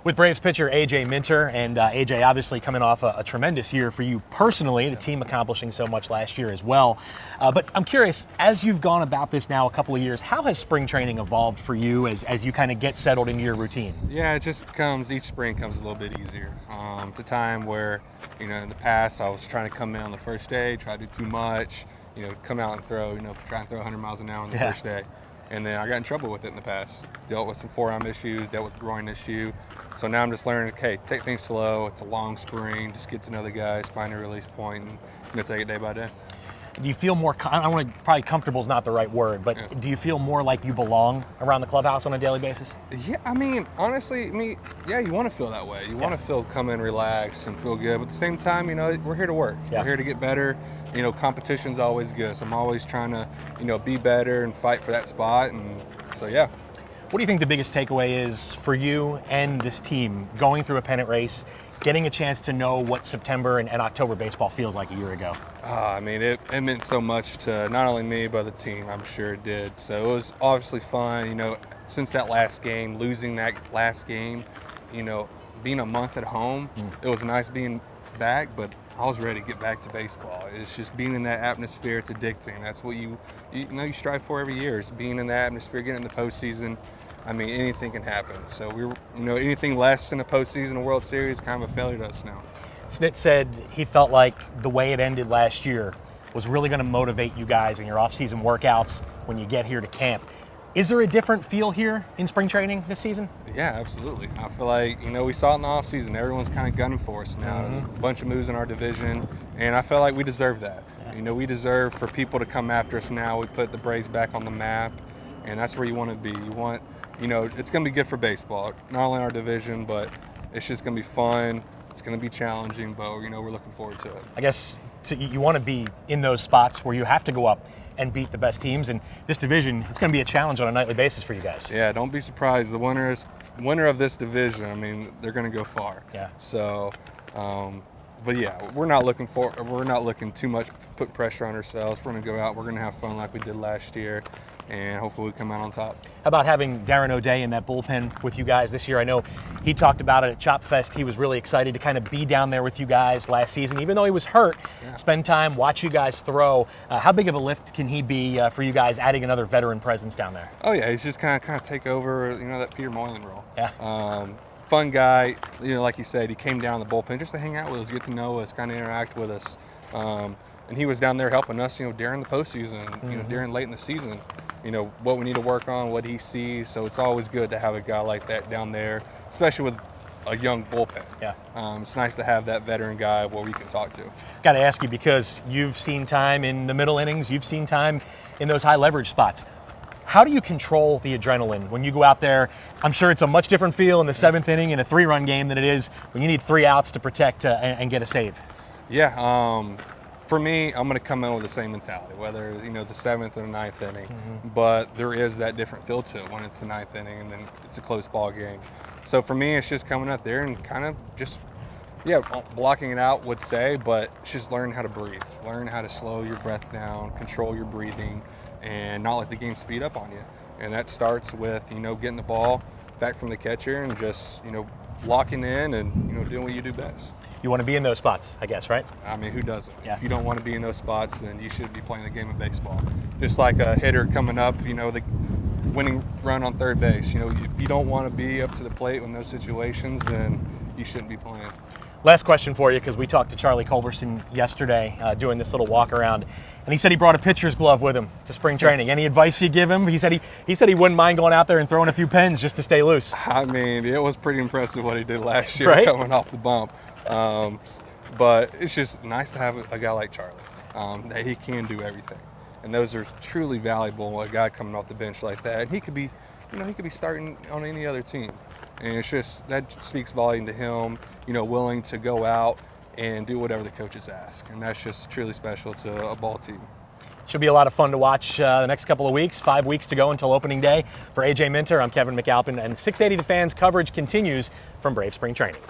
with Braves pitcher A.J. Minter, and A.J. obviously coming off a tremendous year for you personally, the team accomplishing so much last year as well. But I'm curious, as you've gone about this now a couple of years, how has spring training evolved for you as you kind of get settled into your routine? Yeah, it just becomes, each spring comes a little bit easier. It's a time where, in the past I was trying to come in on the first day, try to do too much, come out and throw, try and throw 100 miles an hour on the first day. And then I got in trouble with it in the past. Dealt with some forearm issues, dealt with a groin issue. So now I'm just learning, okay, take things slow. It's a long spring. Just get to know the guys, find a release point, and take it day by day. Do you feel more, I don't want to, probably comfortable is not the right word, but do you feel more like you belong around the clubhouse on a daily basis? Yeah, I mean, honestly, yeah, you want to feel that way. You want to feel, come in, relax, and feel good. But at the same time, we're here to work. We're here to get better. Competition's always good. So I'm always trying to, be better and fight for that spot. And so, yeah. What do you think the biggest takeaway is for you and this team going through a pennant race, getting a chance to know what September and October baseball feels like a year ago? I mean, it meant so much to not only me, but the team. I'm sure it did. So it was obviously fun. Since that last game, losing that last game, being a month at home, it was nice being back, but I was ready to get back to baseball. It's just being in that atmosphere. It's addicting. That's what you strive for every year. It's being in that atmosphere, getting in the postseason. I mean, anything can happen. So anything less than a postseason, a World Series, kind of a failure to us now. Snit said he felt like the way it ended last year was really going to motivate you guys in your off-season workouts when you get here to camp. Is there a different feel here in spring training this season? Yeah, absolutely. I feel like, we saw it in the offseason. Everyone's kind of gunning for us now. There's a bunch of moves in our division, and I feel like we deserve that. We deserve for people to come after us now. We put the Braves back on the map, and that's where you want to be. You want, it's going to be good for baseball, not only in our division, but it's just going to be fun. It's going to be challenging, but, we're looking forward to it. I guess you want to be in those spots where you have to go up and beat the best teams, and this division, it's going to be a challenge on a nightly basis for you guys. Yeah, don't be surprised. The winner of this division, I mean, they're going to go far. Yeah. So, but yeah, we're not looking too much, put pressure on ourselves. We're going to go out, we're going to have fun like we did last year, and hopefully we come out on top. How about having Darren O'Day in that bullpen with you guys this year? I know he talked about it at Chop Fest. He was really excited to kind of be down there with you guys last season, even though he was hurt. Spend time, watch you guys throw. How big of a lift can he be for you guys, adding another veteran presence down there? Oh yeah, he's just kind of take over, that Peter Moylan role. Yeah. Fun guy, like you said, he came down the bullpen just to hang out with us, get to know us, kind of interact with us. And he was down there helping us, during the postseason, during late in the season, what we need to work on, what he sees. So it's always good to have a guy like that down there, especially with a young bullpen. Yeah. It's nice to have that veteran guy where we can talk to. Got to ask you, because you've seen time in the middle innings, you've seen time in those high leverage spots. How do you control the adrenaline when you go out there? I'm sure it's a much different feel in the seventh inning in a 3-run game than it is when you need 3 outs to protect and get a save. Yeah. For me, I'm going to come in with the same mentality, whether the 7th or the 9th inning. But there is that different feel to it when it's the 9th inning and then it's a close ball game. So for me, it's just coming out there and kind of just, blocking it out would say, but it's just learn how to breathe, learn how to slow your breath down, control your breathing, and not let the game speed up on you. And that starts with getting the ball back from the catcher and just locking in and doing what you do best. You want to be in those spots, I guess, right? I mean, who doesn't? Yeah. If you don't want to be in those spots, then you shouldn't be playing the game of baseball. Just like a hitter coming up, the winning run on third base. If you don't want to be up to the plate in those situations, then you shouldn't be playing. Last question for you, because we talked to Charlie Culberson yesterday doing this little walk around, and he said he brought a pitcher's glove with him to spring training. Any advice you give him? He said he wouldn't mind going out there and throwing a few pens just to stay loose. I mean, it was pretty impressive what he did last year, right? Coming off the bump. But it's just nice to have a guy like Charlie, that he can do everything. And those are truly valuable, a guy coming off the bench like that. And he could be, he could be starting on any other team. And it's just, that speaks volume to him, willing to go out and do whatever the coaches ask. And that's just truly special to a ball team. Should be a lot of fun to watch the next couple of weeks. 5 weeks to go until opening day. For A.J. Minter, I'm Kevin McAlpin, and 680 The Fan's coverage continues from Brave Spring Training.